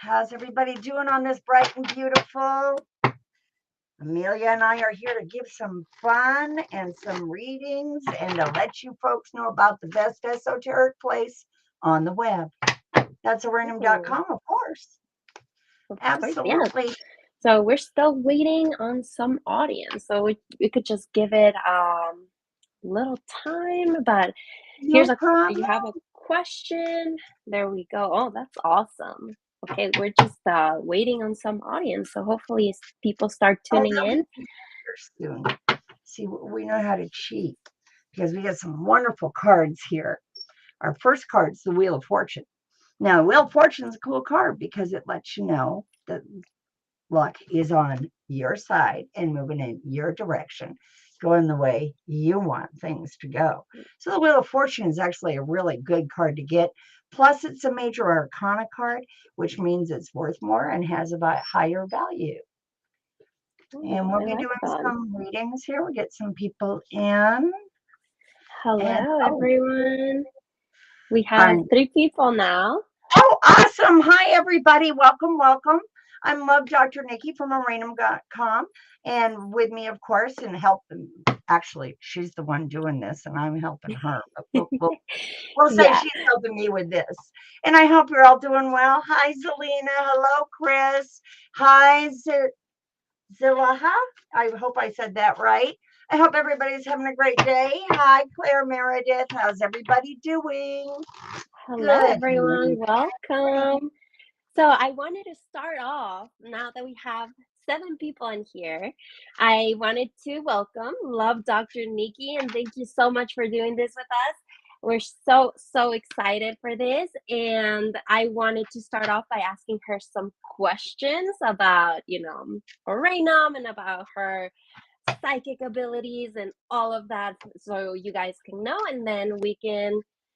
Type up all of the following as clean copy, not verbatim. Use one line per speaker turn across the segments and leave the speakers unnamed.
How's everybody doing on this bright and beautiful? Amelia and I are here to give some fun and some readings and to let you folks know about the best esoteric place on the web. That's Oranum.com, of course. Absolutely.
Yeah. So we're still waiting on some audience. So we could just give it little time, but
No problem.
you have a question. There we go. Oh, that's awesome. Okay, we're just waiting on some audience. So hopefully people start tuning in.
Soon. See, we know how to cheat because we got some wonderful cards here. Our first card is the Wheel of Fortune. Now, Wheel of Fortune is a cool card because it lets you know that luck is on your side and moving in your direction, going the way you want things to go. So the Wheel of Fortune is actually a really good card to get. Plus, it's a major arcana card, which means it's worth more and has a higher value. And we'll be doing some readings here. We'll get some people in.
Hello, everyone. We have 3 people now.
Oh, awesome. Hi, everybody. Welcome, welcome. I'm LoveDrNikki from Oranum.com. And with me, of course, and helping. Actually, she's the one doing this, and I'm helping her. We'll say she's helping me with this. And I hope you're all doing well. Hi, Zelina. Hello, Chris. Hi, Zilaha. I hope I said that right. I hope everybody's having a great day. Hi, Claire Meredith. How's everybody doing?
Hello, everyone. Welcome. So I wanted to start off, now that we have 7 people in here, I wanted to welcome LoveDrNikki, and thank you so much for doing this with us. We're so excited for this, and I wanted to start off by asking her some questions about, Oranum and about her psychic abilities and all of that, so you guys can know, and then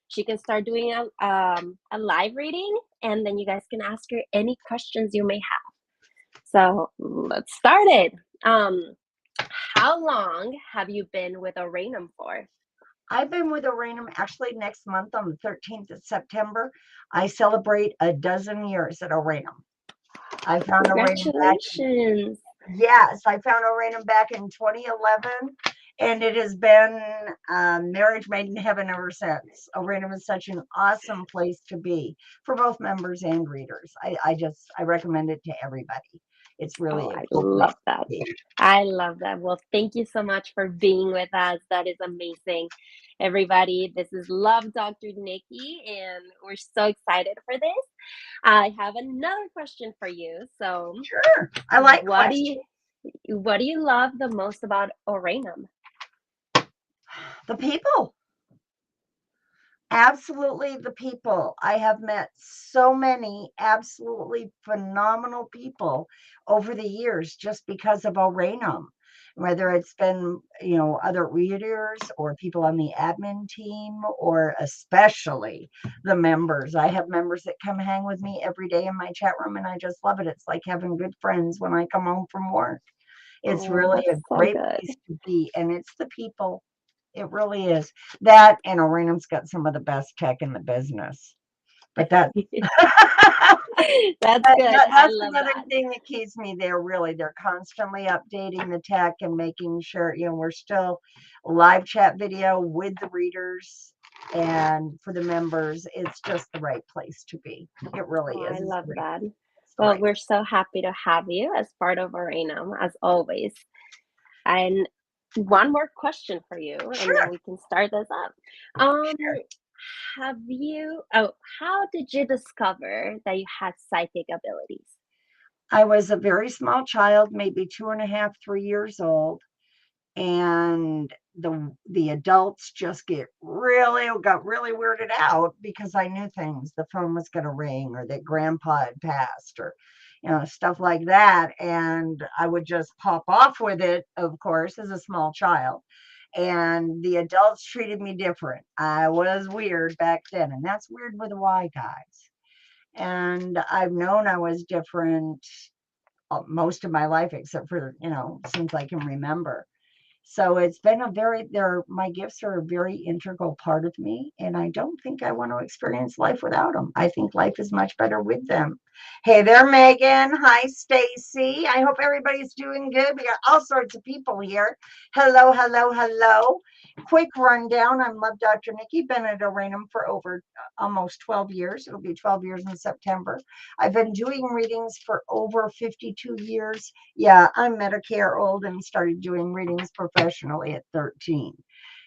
she can start doing a live reading, and then you guys can ask her any questions you may have. So let's start it. How long have you been with Oranum for?
I've been with Oranum actually next month on the 13th of September. I celebrate a dozen years at Oranum. I found
Congratulations.
Yes, I found Oranum back in 2011, and it has been marriage made in heaven ever since. Oranum is such an awesome place to be for both members and readers. I recommend it to everybody. It's really
I love that. I love that. Well, thank you so much for being with us. That is amazing. Everybody, this is LoveDrNikki, and we're so excited for this. I have another question for you. So,
sure, I like questions.
What do you love the most about Oranum?
The people. Absolutely, the people. I have met so many absolutely phenomenal people over the years just because of Oranum, whether it's been, other readers or people on the admin team, or especially the members. I have members that come hang with me every day in my chat room, and I just love it. It's like having good friends when I come home from work. It's really a great place to be, and it's the people. It really is. That, and Oranum's got some of the best tech in the business. But that's good. That's another thing that keeps me there, really. They're constantly updating the tech and making sure, we're still live chat video with the readers, and for the members, it's just the right place to be. It really is.
I love that. Well, we're so happy to have you as part of Oranum, as always. And one more question for you, and then we can start this up. How did you discover that you had psychic abilities?
I was a very small child, maybe 2.5, 3 years old, and the adults just got really weirded out because I knew things. The phone was going to ring, or that grandpa had passed, or stuff like that. And I would just pop off with it, of course, as a small child. And the adults treated me different. I was weird back then, and that's weird with the Y, guys. And I've known I was different most of my life, except for, since I can remember. So it's been my gifts are a very integral part of me. And I don't think I want to experience life without them. I think life is much better with them. Hey there, Megan. Hi, Stacy. I hope everybody's doing good. We got all sorts of people here. Hello, hello, hello. Quick rundown. I'm LoveDrNikki, been at Oranum for over almost 12 years. It'll be 12 years in September. I've been doing readings for over 52 years. Yeah, I'm Medicare old and started doing readings professionally at 13.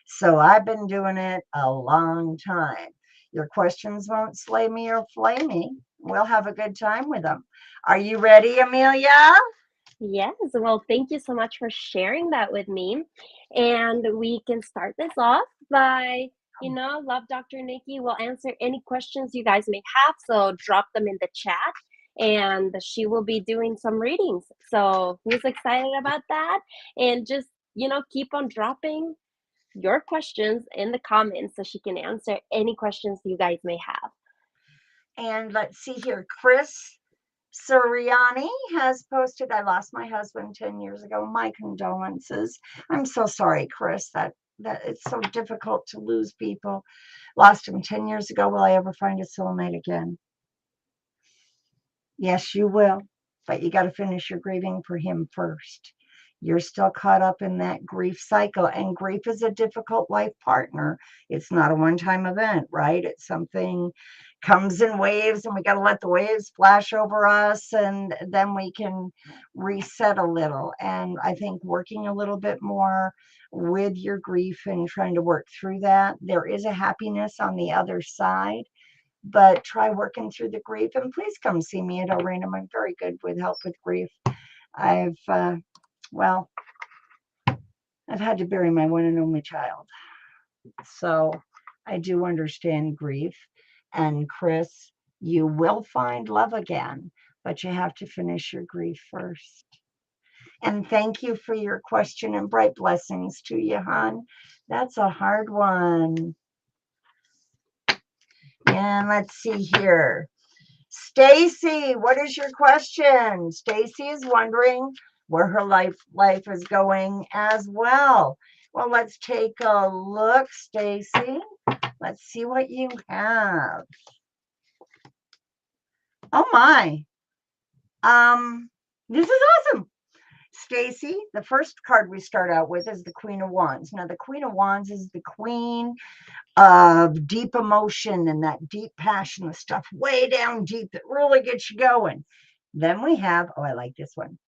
So I've been doing it a long time. Your questions won't slay me or flay me. We'll have a good time with them. Are you ready, Amelia?
Yes, well, thank you so much for sharing that with me. And we can start this off by, Love Dr. Nikki will answer any questions you guys may have. So drop them in the chat and she will be doing some readings. So who's excited about that? And just, keep on dropping your questions in the comments so she can answer any questions you guys may have.
And let's see here. Chris Suriani has posted, I lost my husband 10 years ago. My condolences. I'm so sorry, Chris, that it's so difficult to lose people. Lost him 10 years ago. Will I ever find a soulmate again? Yes, you will. But you got to finish your grieving for him first. You're still caught up in that grief cycle, and grief is a difficult life partner. It's not a one-time event, right? It's something comes in waves, and we got to let the waves splash over us, and then we can reset a little. And I think working a little bit more with your grief and trying to work through that, there is a happiness on the other side, but try working through the grief. And please come see me at Oranum. I'm very good with help with grief. I've, well, I've had to bury my one and only child. So I do understand grief. And Chris, you will find love again, but you have to finish your grief first. And thank you for your question and bright blessings to you, hon. That's a hard one. And let's see here. Stacy, what is your question? Stacy is wondering where her life is going as well. Well, let's take a look, Stacy. Let's see what you have. Oh my. This is awesome. Stacy, the first card we start out with is the Queen of Wands. Now, the Queen of Wands is the queen of deep emotion and that deep passion, the stuff way down deep that really gets you going. Then we have, oh, I like this one.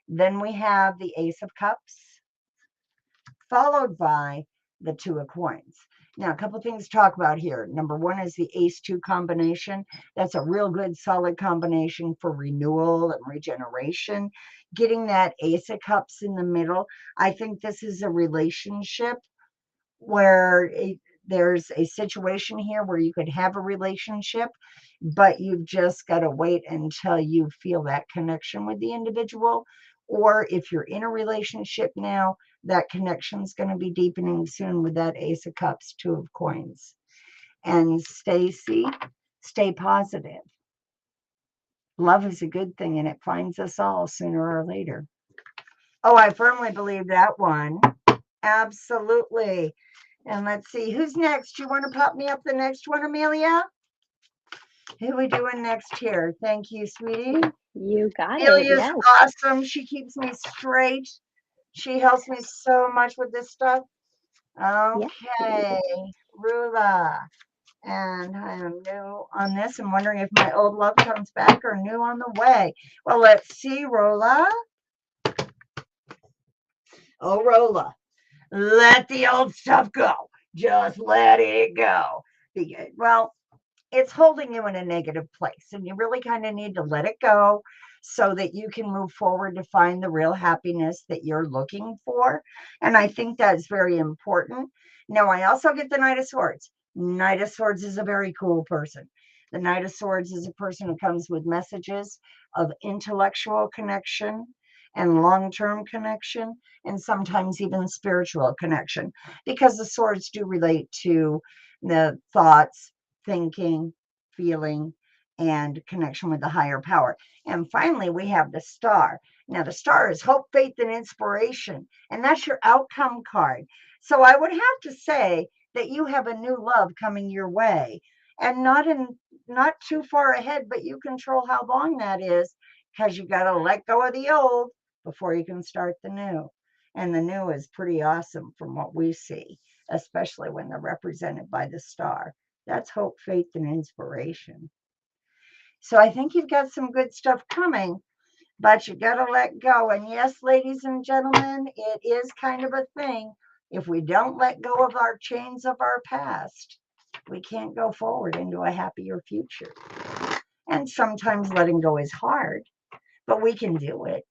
Then we have the Ace of Cups, followed by the Two of Coins. Now, a couple things to talk about here. Number one is the Ace-2 combination. That's a real good, solid combination for renewal and regeneration. Getting that Ace of Cups in the middle. I think this is a relationship where there's a situation here where you could have a relationship, but you've just got to wait until you feel that connection with the individual. Or if you're in a relationship now, that connection is going to be deepening soon with that Ace of Cups, Two of Coins. And Stacy, stay positive. Love is a good thing, and it finds us all sooner or later. Oh, I firmly believe that one. Absolutely. And let's see, who's next? You want to pop me up the next one, Amelia? Who are we doing next here? Thank you, sweetie.
You got it.
Amelia's
Yes.
awesome. She keeps me straight. She helps me so much with this stuff.
Yes.
Okay, Rula. And I am new on this and wondering if my old love comes back or new on the way. Well, let's see, Rula. Oh, Rula. Let the old stuff go. Just let it go. Well, it's holding you in a negative place, and you really kind of need to let it go so that you can move forward to find the real happiness that you're looking for. And I think that's very important. Now, I also get the Knight of Swords. Knight of Swords is a very cool person. The Knight of Swords is a person who comes with messages of intellectual connection and long-term connection, and sometimes even spiritual connection, because the swords do relate to the thoughts, thinking, feeling, and connection with the higher power. And finally, we have the star. Now, the star is hope, faith, and inspiration, and that's your outcome card. So I would have to say that you have a new love coming your way, and not too far ahead, but you control how long that is, because you got to let go of the old before you can start the new. And the new is pretty awesome from what we see, especially when they're represented by the star. That's hope, faith, and inspiration. So I think you've got some good stuff coming, but you got to let go. And yes, ladies and gentlemen, it is kind of a thing. If we don't let go of our chains of our past, we can't go forward into a happier future. And sometimes letting go is hard, but we can do it.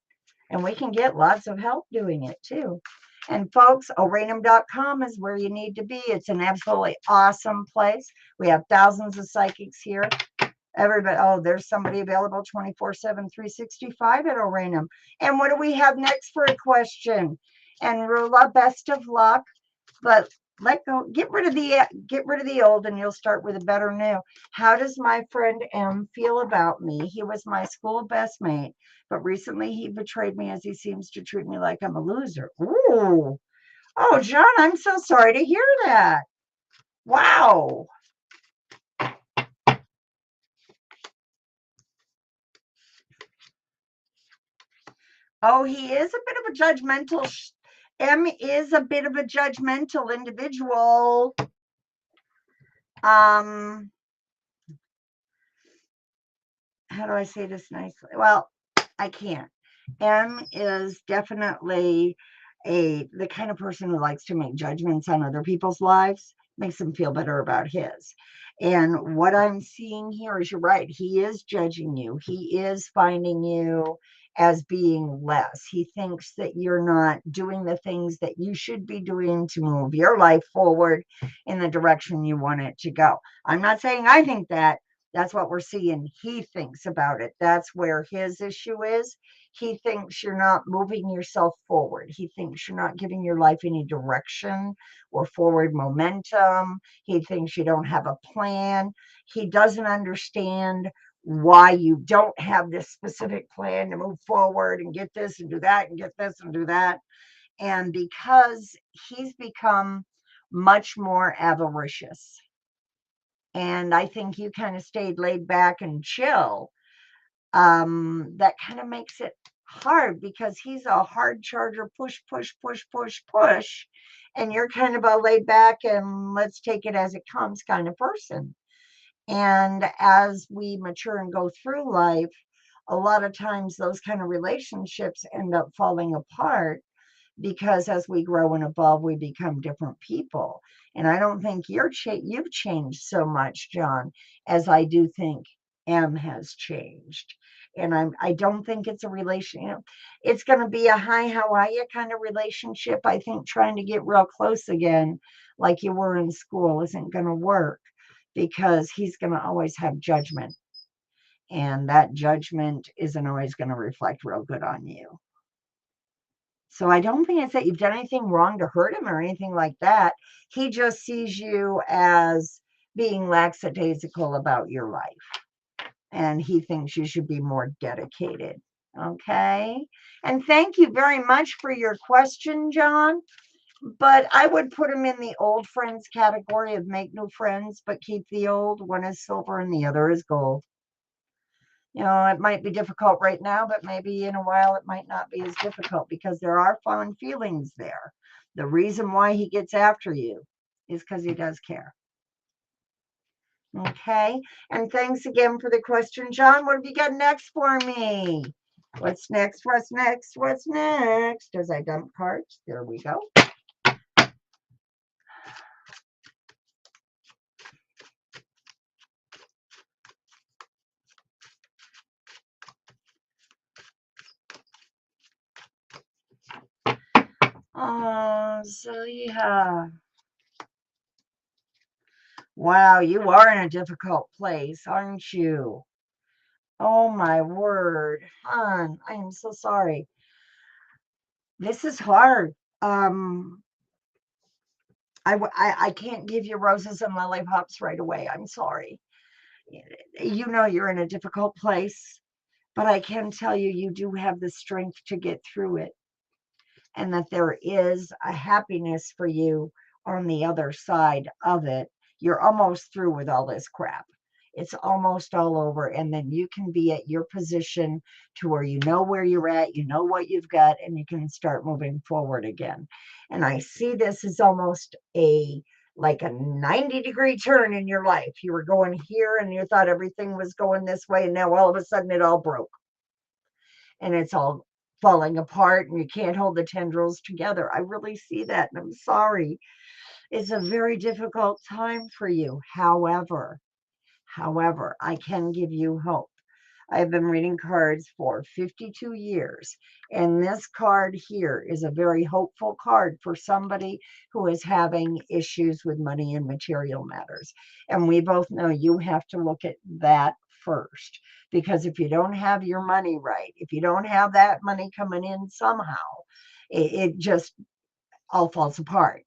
And we can get lots of help doing it too. And folks, Oranum.com is where you need to be. It's an absolutely awesome place. We have thousands of psychics here. Everybody, oh, there's somebody available 24/7, 365 at Oranum. And what do we have next for a question? And Rula, best of luck. But let go, get rid of the old, and you'll start with a better new. How does my friend M feel about me? He was my school best mate, but recently he betrayed me as he seems to treat me like I'm a loser. Ooh. Oh, John, I'm so sorry to hear that. Wow. Oh, he is a bit of a judgmental. M is a bit of a judgmental individual. Um, how do I say this nicely? Well, I can't. M is definitely the kind of person who likes to make judgments on other people's lives, makes them feel better about his. And what I'm seeing here is you're right. He is judging you. He is finding you as being less. He thinks that you're not doing the things that you should be doing to move your life forward in the direction you want it to go. I'm not saying I think that. That's what we're seeing. He thinks about it. That's where his issue is. He thinks you're not moving yourself forward. He thinks you're not giving your life any direction or forward momentum. He thinks you don't have a plan. He doesn't understand why you don't have this specific plan to move forward and get this and do that and get this and do that. And because he's become much more avaricious. And I think you kind of stayed laid back and chill. That kind of makes it hard because he's a hard charger, push, push, push, push, push. And you're kind of a laid back and let's take it as it comes kind of person. And as we mature and go through life, a lot of times those kind of relationships end up falling apart because as we grow and evolve, we become different people. And I don't think you've changed so much, John, as I do think M has changed. And I don't think it's a relation. It's going to be a hi, how are you kind of relationship. I think trying to get real close again, like you were in school, isn't going to work because he's going to always have judgment. And that judgment isn't always going to reflect real good on you. So I don't think it's that you've done anything wrong to hurt him or anything like that. He just sees you as being lackadaisical about your life. And he thinks you should be more dedicated. Okay. And thank you very much for your question, John. But I would put him in the old friends category of make new friends, but keep the old. One is silver and the other is gold. It might be difficult right now, but maybe in a while it might not be as difficult because there are fond feelings there. The reason why he gets after you is because he does care. Okay. And thanks again for the question, John. What have you got next for me? What's next? What's next? What's next? As I dump cards, there we go. Oh, Zelia. Wow, you are in a difficult place, aren't you? Oh my word, hon, I am so sorry. This is hard. I can't give you roses and lollipops right away. I'm sorry. You know you're in a difficult place, but I can tell you, you do have the strength to get through it, and that there is a happiness for you on the other side of it. You're almost through with all this crap. It's almost all over. And then you can be at your position to where you're at, you know what you've got, and you can start moving forward again. And I see this as almost like a 90-degree turn in your life. You were going here and you thought everything was going this way, and now all of a sudden it all broke and it's all falling apart and you can't hold the tendrils together. I really see that, and I'm sorry. It's a very difficult time for you. However, I can give you hope. I've been reading cards for 52 years, and this card here is a very hopeful card for somebody who is having issues with money and material matters. And we both know you have to look at that first, because if you don't have your money right, if you don't have that money coming in somehow, it just all falls apart.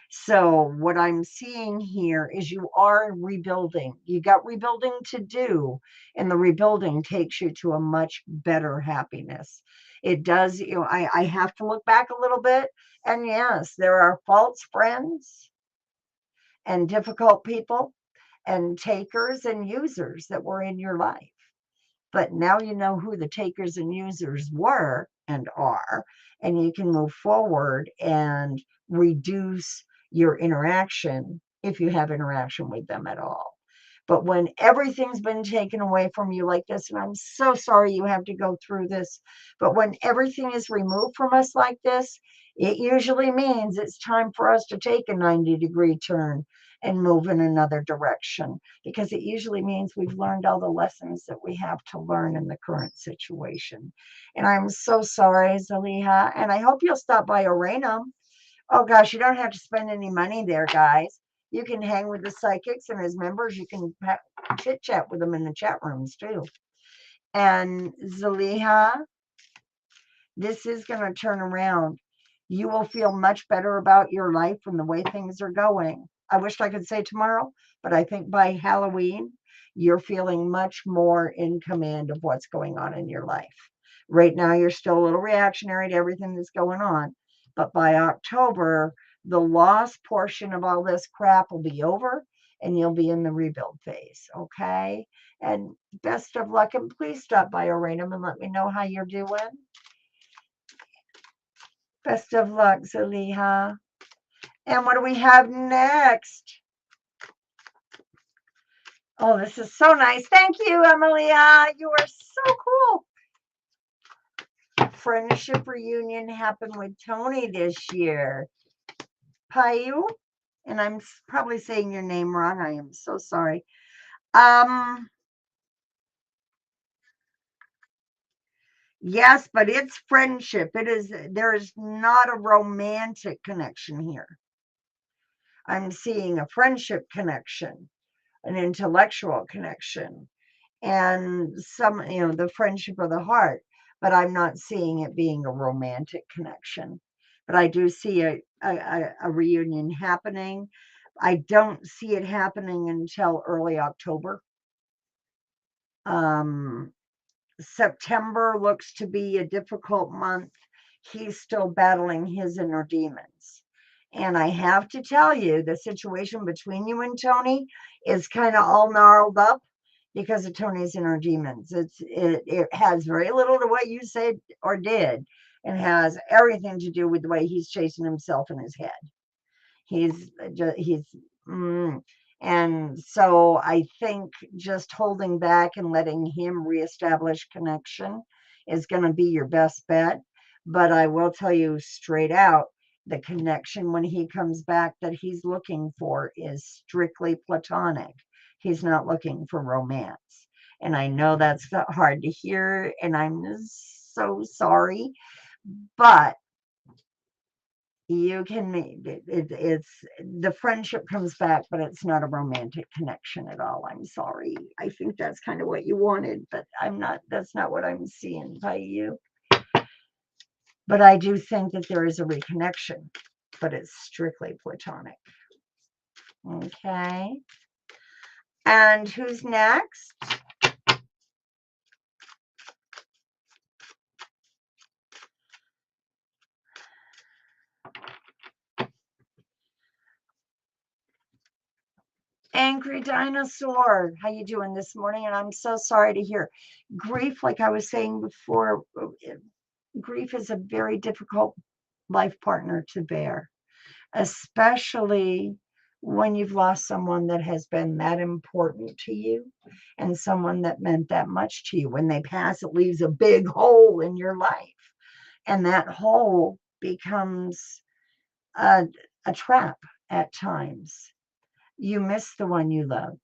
So what I'm seeing here is you are rebuilding. You got rebuilding to do, and the rebuilding takes you to a much better happiness. It does, I have to look back a little bit. And yes, there are false friends and difficult people and takers and users that were in your life. But now you know who the takers and users were and are, and you can move forward and reduce your interaction if you have interaction with them at all. But when everything's been taken away from you like this, and I'm so sorry you have to go through this, but when everything is removed from us like this, it usually means it's time for us to take a 90-degree turn and move in another direction, because it usually means we've learned all the lessons that we have to learn in the current situation. And I'm so sorry, Zaliha, and I hope you'll stop by Oranum. Oh gosh, you don't have to spend any money there, guys. You can hang with the psychics, and as members, you can chit chat with them in the chat rooms too. And Zaliha, this is going to turn around. You will feel much better about your life and the way things are going. I wish I could say tomorrow, but I think by Halloween, you're feeling much more in command of what's going on in your life. Right now, you're still a little reactionary to everything that's going on, but by October, the lost portion of all this crap will be over and you'll be in the rebuild phase. Okay. And best of luck. And please stop by Oranum and let me know how you're doing. Best of luck, Zaliha. And what do we have next? Oh, this is so nice. Thank you, Emilia. You are so cool. Friendship reunion happened with Tony this year. Payu, and I'm probably saying your name wrong. I am so sorry. Yes, but it's friendship. There is not a romantic connection here. I'm seeing a friendship connection, an intellectual connection, and the friendship of the heart, but I'm not seeing it being a romantic connection. But I do see a reunion happening. I don't see it happening until early October. September looks to be a difficult month. He's still battling his inner demons. And I have to tell you, the situation between you and Tony is kind of all gnarled up because of Tony's inner demons. It has very little to what you said or did, and has everything to do with the way he's chasing himself in his head. He's and so I think just holding back and letting him reestablish connection is going to be your best bet. But I will tell you straight out, the connection when he comes back that he's looking for is strictly platonic. He's not looking for romance. And I know that's hard to hear, and I'm so sorry, but you can it's the friendship comes back, but it's not a romantic connection at all. I'm sorry. I think that's kind of what you wanted, but that's not what I'm seeing by you. But I do think that there is a reconnection, but it's strictly platonic. Okay. And who's next? Angry Dinosaur. How you doing this morning? And I'm so sorry to hear. Grief, like I was saying before, grief is a very difficult life partner to bear, especially when you've lost someone that has been that important to you and someone that meant that much to you. When they pass, it leaves a big hole in your life. And that hole becomes a trap at times. You miss the one you love.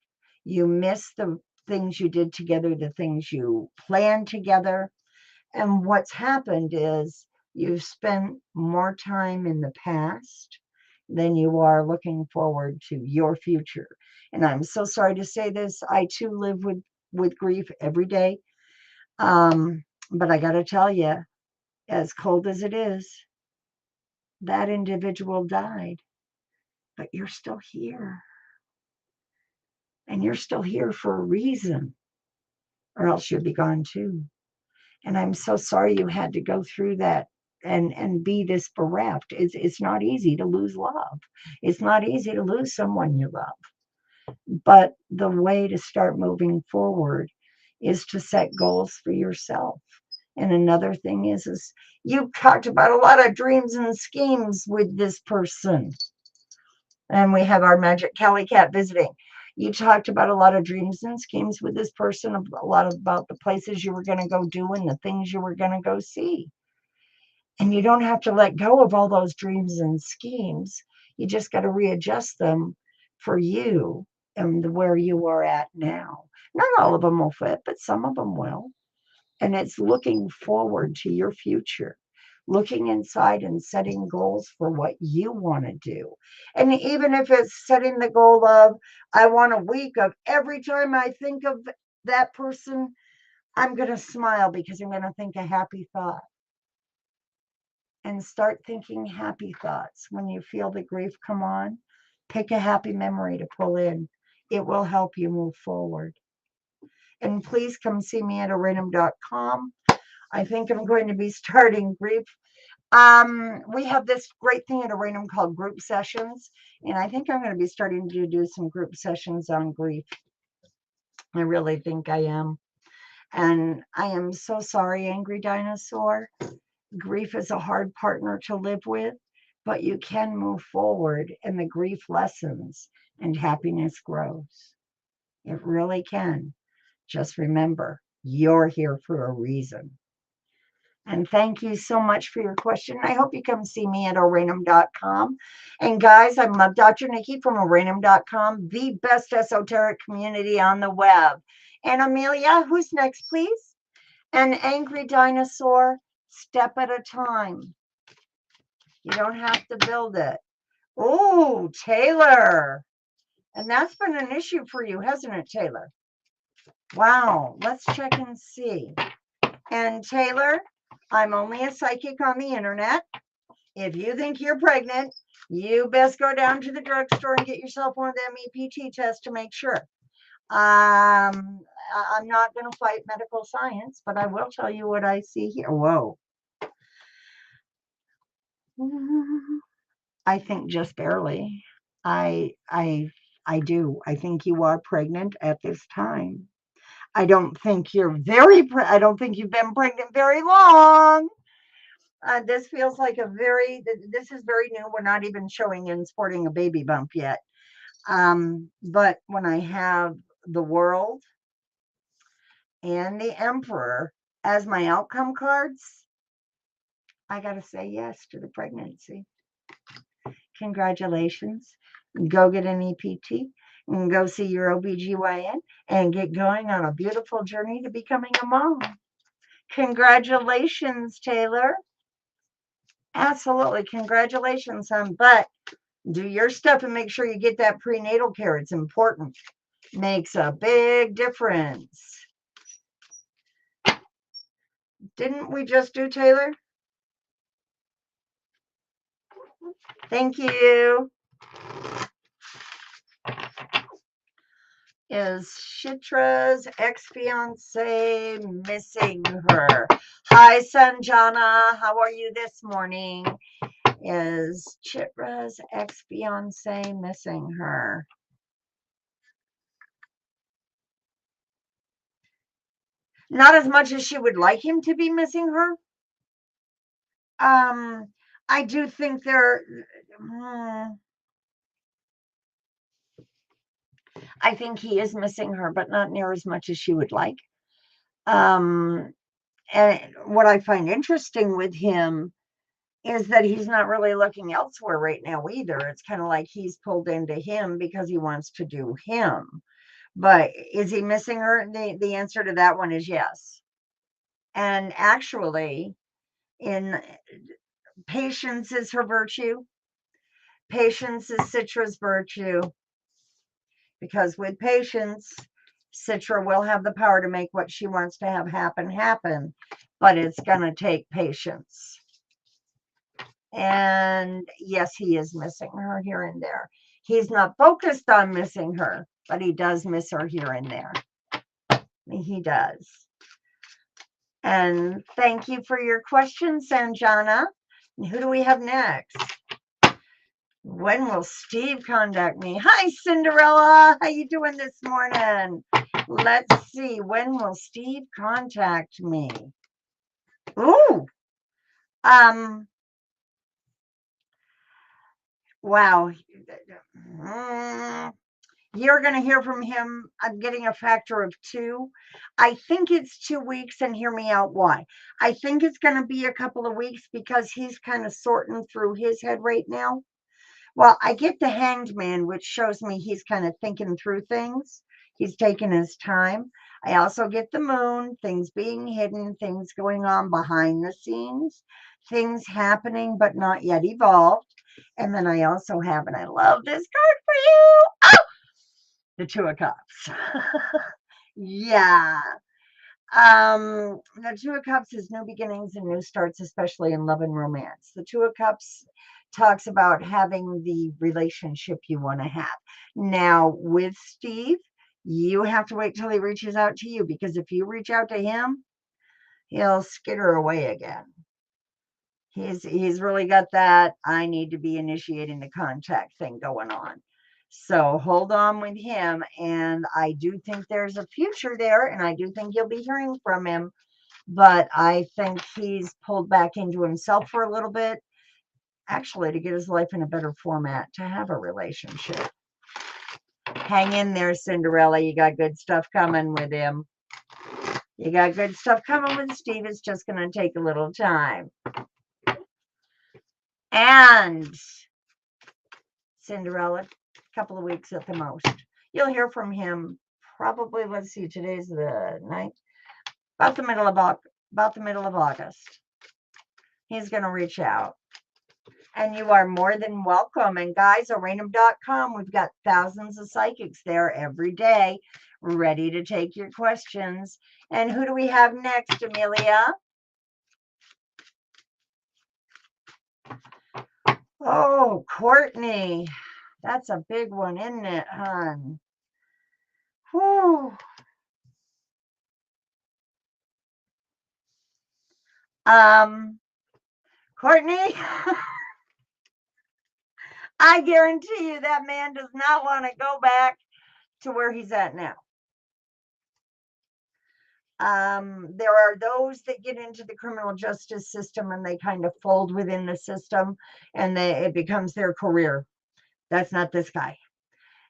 You miss the things you did together, the things you planned together. And what's happened is you've spent more time in the past than you are looking forward to your future. And I'm so sorry to say this. I too live with grief every day. But I got to tell you, as cold as it is, that individual died, but you're still here. And you're still here for a reason, or else you'd be gone too. And I'm so sorry you had to go through that and be this bereft. It's not easy to lose love. It's not easy to lose someone you love. But the way to start moving forward is to set goals for yourself. And another thing is you talked about a lot of dreams and schemes with this person. And we have our Magic Cali Cat visiting. You talked about a lot of dreams and schemes with this person, a lot about the places you were going to go do and the things you were going to go see. And you don't have to let go of all those dreams and schemes. You just got to readjust them for you and where you are at now. Not all of them will fit, but some of them will. And it's looking forward to your future, looking inside and setting goals for what you want to do. And even if it's setting the goal of, I want a week of every time I think of that person, I'm going to smile because I'm going to think a happy thought. And start thinking happy thoughts. When you feel the grief come on, pick a happy memory to pull in. It will help you move forward. And please come see me at Oranum.com. I think I'm going to be starting grief. We have this great thing at Oranum called group sessions, and I think I'm going to be starting to do some group sessions on grief. I really think I am. And I am so sorry, Angry Dinosaur. Grief is a hard partner to live with, but you can move forward and the grief lessens and happiness grows. It really can. Just remember, you're here for a reason. And thank you so much for your question. I hope you come see me at Oranum.com. And guys, I'm LoveDrNikki from Oranum.com, the best esoteric community on the web. And Amelia, who's next, please? An Angry Dinosaur, step at a time. You don't have to build it. Oh, Taylor. And that's been an issue for you, hasn't it, Taylor? Wow. Let's check and see. And Taylor, I'm only a psychic on the internet. If you think you're pregnant, you best go down to the drugstore and get yourself one of them EPT tests to make sure. I'm not going to fight medical science, but I will tell you what I see here. Whoa. I think just barely. I do. I think you are pregnant at this time. I don't think you're I don't think you've been pregnant very long. This feels like this is very new. We're not even showing in sporting a baby bump yet. But when I have the World and the Emperor as my outcome cards, I got to say yes to the pregnancy. Congratulations. Go get an EPT and go see your OBGYN and get going on a beautiful journey to becoming a mom. Congratulations, Taylor. Absolutely. Congratulations, son. But do your stuff and make sure you get that prenatal care. It's important. Makes a big difference. Didn't we just do Taylor? Thank you. Is Chitra's ex-fiance missing her? Hi, Sanjana. How are you this morning? Is Chitra's ex-fiance missing her? Not as much as she would like him to be missing her. I do think I think he is missing her, but not near as much as she would like. Um, and what I find interesting with him is that he's not really looking elsewhere right now either. It's kind of like he's pulled into him because he wants to do him. But is he missing her? The answer to that one is yes. And actually, in patience is her virtue. Patience is Citra's virtue. Because with patience, Citra will have the power to make what she wants to have happen, but it's going to take patience. And yes, he is missing her here and there. He's not focused on missing her, but he does miss her here and there. He does. And thank you for your question, Sanjana. And who do we have next? When will Steve contact me? Hi, Cinderella. How you doing this morning? Let's see. When will Steve contact me? Ooh. Wow. You're going to hear from him. I'm getting a factor of 2. I think it's 2 weeks, and hear me out why. I think it's going to be a couple of weeks because he's kind of sorting through his head right now. Well, I get the Hanged Man, which shows me he's kind of thinking through things. He's taking his time. I also get the Moon, things being hidden, things going on behind the scenes, things happening but not yet evolved. And then I also have, and I love this card for you, the 2 of Cups. Yeah. The 2 of Cups is new beginnings and new starts, especially in love and romance. The 2 of Cups talks about having the relationship you want to have. Now, with Steve, you have to wait till he reaches out to you, because if you reach out to him, he'll skitter away again. He's really got that I need to be initiating the contact thing going on. So hold on with him, and I do think there's a future there, and I do think you'll be hearing from him, but I think he's pulled back into himself for a little bit, actually, to get his life in a better format to have a relationship. Hang in there, Cinderella. You got good stuff coming with him. You got good stuff coming with Steve. It's just going to take a little time. And Cinderella, a couple of weeks at the most. You'll hear from him probably, let's see, today's the 9th, about the middle of August. He's going to reach out. And you are more than welcome. And guys, Oranum.com, we've got thousands of psychics there every day, ready to take your questions. And who do we have next, Amelia? Oh, Courtney. That's a big one, isn't it, hon? Whew. Courtney, I guarantee you that man does not want to go back to where he's at now. There are those that get into the criminal justice system and they kind of fold within the system, and it becomes their career. That's not this guy.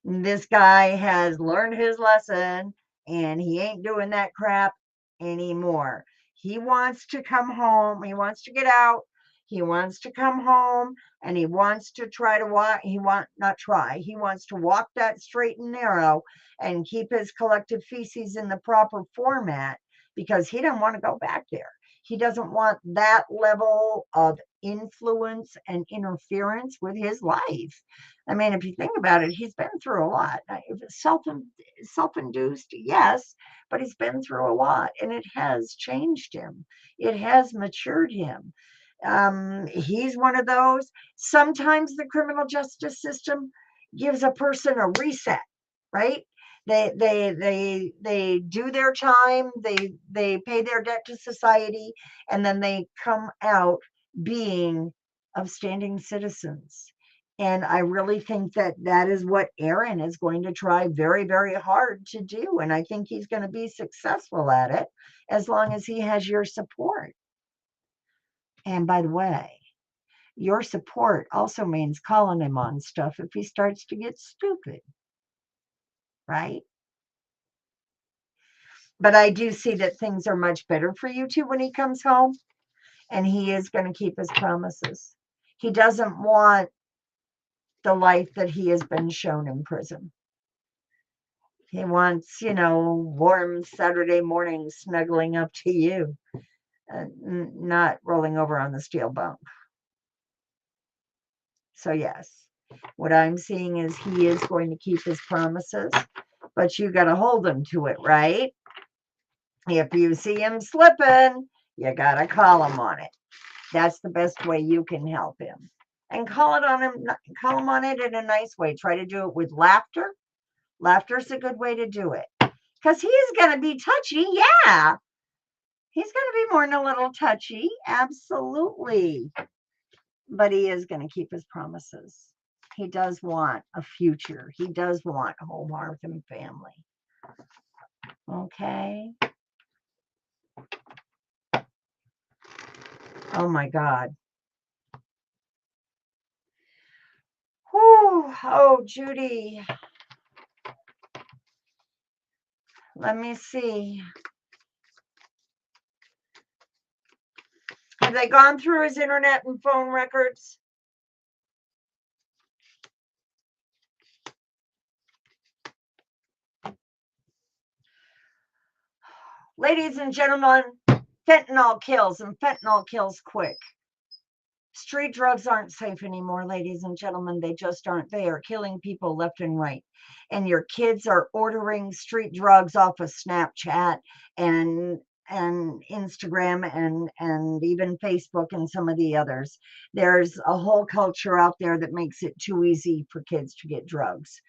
This guy has learned his lesson, and he ain't doing that crap anymore. He wants to come home. He wants to get out. He wants to come home, and he wants to try to walk. He wants to walk that straight and narrow and keep his collective feces in the proper format, because he doesn't want to go back there. He doesn't want that level of influence and interference with his life. I mean, if you think about it, he's been through a lot. Self-induced, yes, but he's been through a lot, and it has changed him. It has matured him. He's one of those. Sometimes the criminal justice system gives a person a reset, right? They do their time, they pay their debt to society, and then they come out being upstanding citizens. And I really think that that is what Aaron is going to try very, very hard to do. And I think he's going to be successful at it as long as he has your support. And by the way, your support also means calling him on stuff if he starts to get stupid, right? But I do see that things are much better for you two when he comes home, and he is going to keep his promises. He doesn't want the life that he has been shown in prison. He wants, warm Saturday morning snuggling up to you, not rolling over on the steel bunk. So, yes, what I'm seeing is he is going to keep his promises, but you got to hold him to it, right? If you see him slipping, you got to call him on it. That's the best way you can help him. And call him on it in a nice way. Try to do it with laughter. Laughter is a good way to do it. Because he is going to be touchy. Yeah. He's going to be more than a little touchy. Absolutely. But he is going to keep his promises. He does want a future. He does want home, hearth, and family. Okay. Oh my God. Whew. Oh, Judy. Let me see. Have they gone through his internet and phone records? Ladies and gentlemen, fentanyl kills, and fentanyl kills quick. Street drugs aren't safe anymore, ladies and gentlemen. They just aren't. They are killing people left and right. And your kids are ordering street drugs off of Snapchat and Instagram and even Facebook and some of the others. There's a whole culture out there that makes it too easy for kids to get drugs.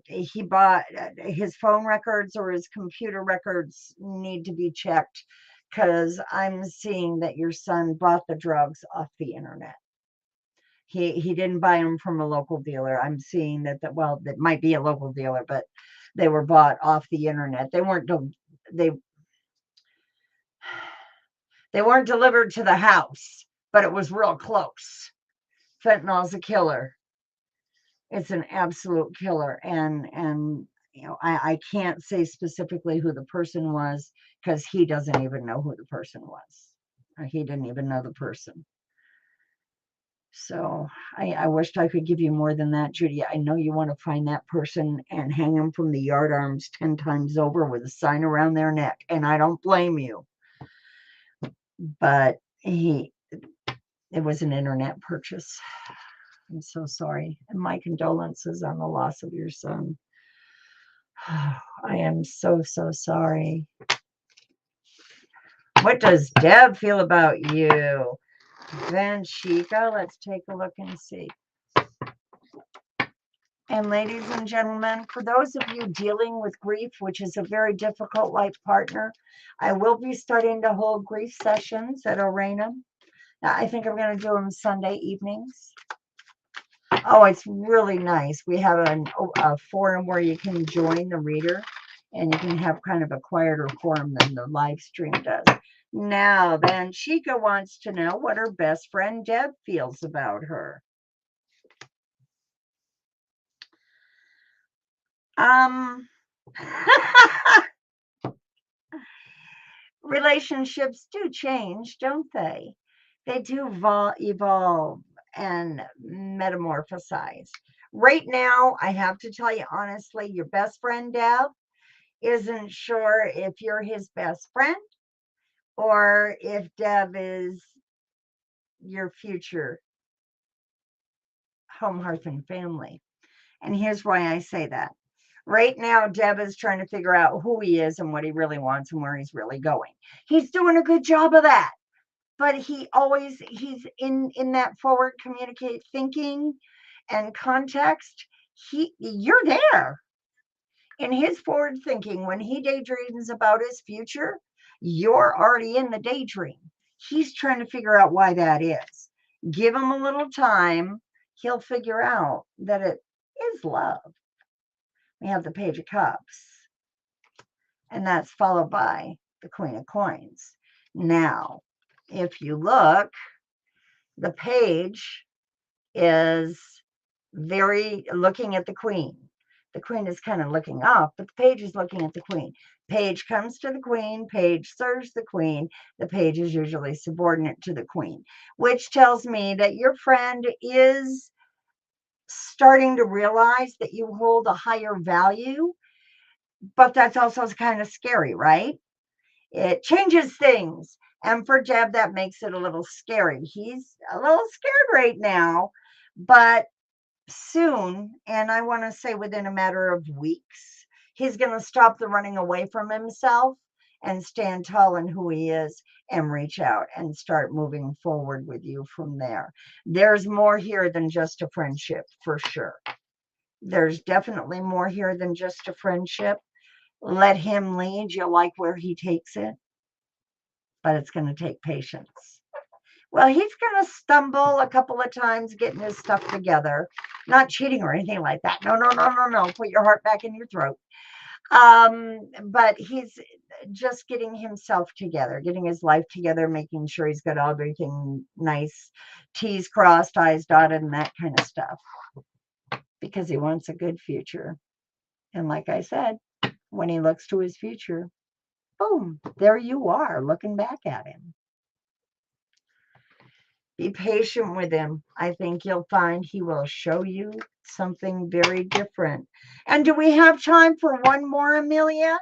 He bought his phone records or his computer records need to be checked, because I'm seeing that your son bought the drugs off the internet. He didn't buy them from a local dealer. I'm seeing that that might be a local dealer, but they were bought off the internet. They weren't delivered to the house, but it was real close. Fentanyl's a killer. It's an absolute killer. And I can't say specifically who the person was, because he doesn't even know who the person was. He didn't even know the person. So I wished I could give you more than that, Judy. I know you want to find that person and hang them from the yardarms 10 times over with a sign around their neck, and I don't blame you. But it was an internet purchase. I'm so sorry. And my condolences on the loss of your son. I am so, so sorry. What does Deb feel about you? Then Chica, let's take a look and see. And ladies and gentlemen, for those of you dealing with grief, which is a very difficult life partner, I will be starting to hold grief sessions at Oranum. Now, I think I'm going to do them Sunday evenings. Oh, it's really nice. We have a forum where you can join the reader, and you can have kind of a quieter forum than the live stream does. Now, then, Chica wants to know what her best friend Deb feels about her. Relationships do change, don't they? They do evolve and metamorphosize. Right now, I have to tell you honestly, your best friend Deb isn't sure if you're his best friend or if Deb is your future home, hearth, and family. And here's why I say that. Right now, Deb is trying to figure out who he is and what he really wants and where he's really going. He's doing a good job of that. But he's in that forward communicate thinking and context. You're there. In his forward thinking, when he daydreams about his future, you're already in the daydream. He's trying to figure out why that is. Give him a little time. He'll figure out that it is love. We have the Page of Cups, and that's followed by the Queen of Coins. Now, if you look, the page is very looking at the queen. The queen is kind of looking up, but the page is looking at the queen. Page comes to the queen, page serves the queen. The page is usually subordinate to the queen, which tells me that your friend is starting to realize that you hold a higher value, but that's also kind of scary, right? It changes things. And for Jeb, that makes it a little scary. He's a little scared right now, but soon, and I want to say within a matter of weeks, he's going to stop the running away from himself and stand tall in who he is and reach out and start moving forward with you from there. There's more here than just a friendship, for sure. There's definitely more here than just a friendship. Let him lead. You'll like where he takes it, but it's going to take patience. Well, he's going to stumble a couple of times getting his stuff together. Not cheating or anything like that. No, no, no, no, no. Put your heart back in your throat. But he's just getting himself together, getting his life together, making sure he's got everything nice, T's crossed, I's dotted, and that kind of stuff. Because he wants a good future. And like I said, when he looks to his future, boom, there you are looking back at him. Be patient with him. I think you'll find he will show you something very different. And do we have time for one more, Amelia?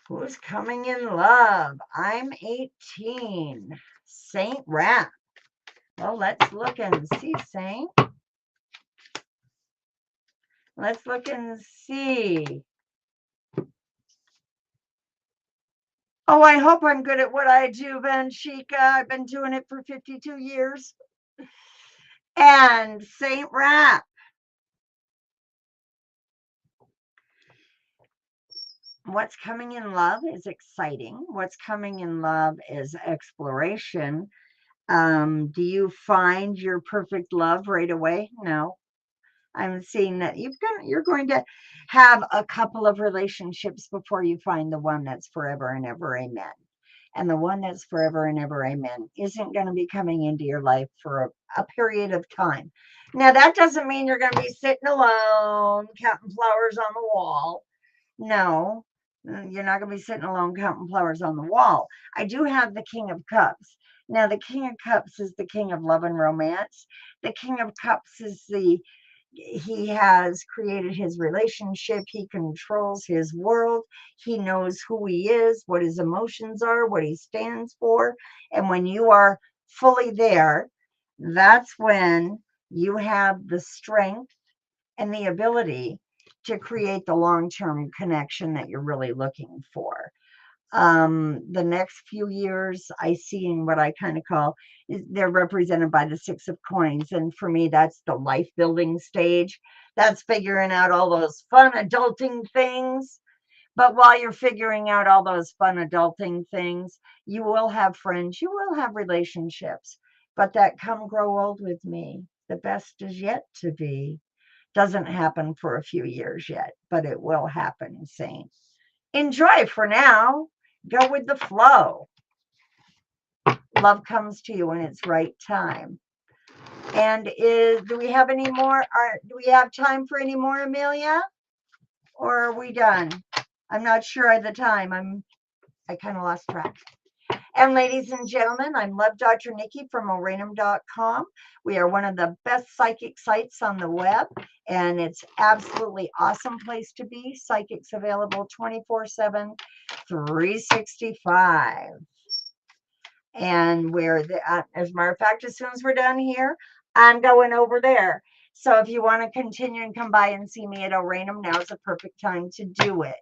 Who's coming in love? I'm 18. Saint Rat. Well, let's look and see, Saint. Let's look and see. Oh, I hope I'm good at what I do, Vanshika. I've been doing it for 52 years. And Saint Rat. What's coming in love is exciting. What's coming in love is exploration. Do you find your perfect love right away? No. I'm seeing that you're going to have a couple of relationships before you find the one that's forever and ever, amen. And the one that's forever and ever, amen, isn't going to be coming into your life for a period of time. Now, that doesn't mean you're going to be sitting alone, counting flowers on the wall. No, you're not going to be sitting alone counting flowers on the wall. I do have the King of Cups. Now, the King of Cups is the king of love and romance. The King of Cups is he has created his relationship. He controls his world. He knows who he is, what his emotions are, what he stands for. And when you are fully there, that's when you have the strength and the ability to create the long-term connection that you're really looking for. The next few years I see in what I kind of call, they're represented by the Six of Coins. And for me, that's the life building stage. That's figuring out all those fun adulting things. But while you're figuring out all those fun adulting things, you will have friends, you will have relationships. But that come grow old with me. The best is yet to be. Doesn't happen for a few years yet, but it will happen, Saint. Enjoy for now. Go with the flow. Love comes to you when it's right time. And do we have any more? Do we have time for any more, Amelia? Or are we done? I'm not sure of the time. I kind of lost track. And ladies and gentlemen, I'm LoveDrNikki from Oranum.com. We are one of the best psychic sites on the web, and it's absolutely awesome place to be. Psychics available 24/7, 365. And as a matter of fact, as soon as we're done here, I'm going over there. So if you want to continue and come by and see me at Oranum, now is a perfect time to do it.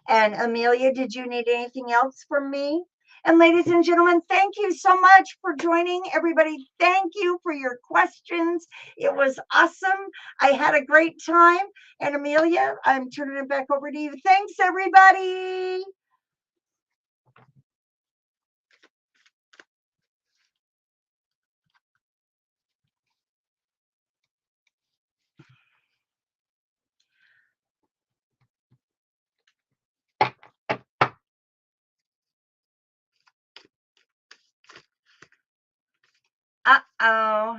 And Amelia, did you need anything else from me? And ladies and gentlemen, thank you so much for joining. Everybody, thank you for your questions. It was awesome. I had a great time. And Amelia, I'm turning it back over to you. Thanks, everybody. Uh-oh.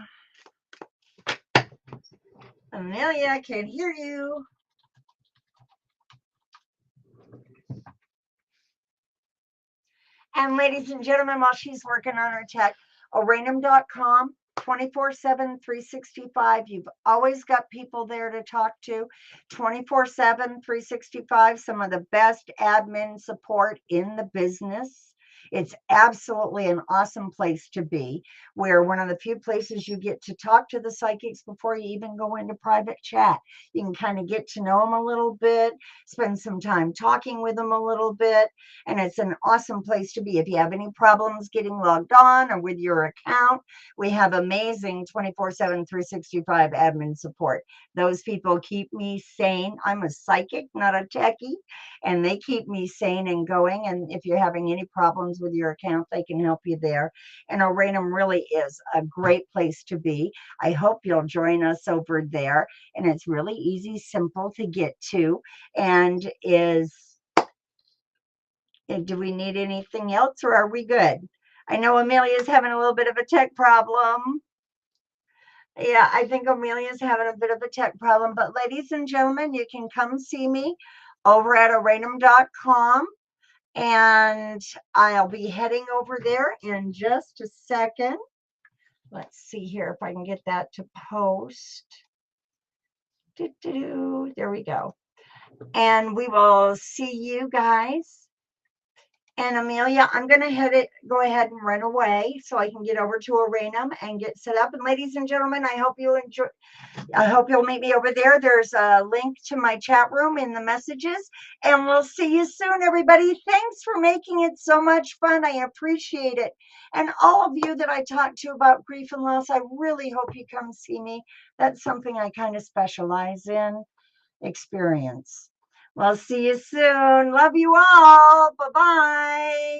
Amelia, I can't hear you. And ladies and gentlemen, while she's working on her tech, Oranum.com, 24/7, 365. You've always got people there to talk to, 24/7, 365. Some of the best admin support in the business. It's absolutely an awesome place to be. We're one of the few places you get to talk to the psychics before you even go into private chat. You can kind of get to know them a little bit, spend some time talking with them a little bit, and it's an awesome place to be. If you have any problems getting logged on or with your account, we have amazing 24/7, 365 admin support. Those people keep me sane. I'm a psychic, not a techie, and they keep me sane and going. And if you're having any problems with your account, they can help you there. And Oranum really is a great place to be. I hope you'll join us over there. And it's really easy, simple to get to, and do we need anything else, or are we good? I know Amelia's having a little bit of a tech problem. Yeah, I think Amelia's having a bit of a tech problem. But ladies and gentlemen, you can come see me over at oranum.com. And I'll be heading over there in just a second. Let's see here if I can get that to post. There we go. And we will see you guys. And Amelia, I'm going to go ahead and run away so I can get over to Oranum and get set up. And ladies and gentlemen, I hope you enjoy. I hope you'll meet me over there. There's a link to my chat room in the messages. And we'll see you soon, everybody. Thanks for making it so much fun. I appreciate it. And all of you that I talked to about grief and loss, I really hope you come see me. That's something I kind of specialize in, experience. Well, see you soon. Love you all. Bye-bye.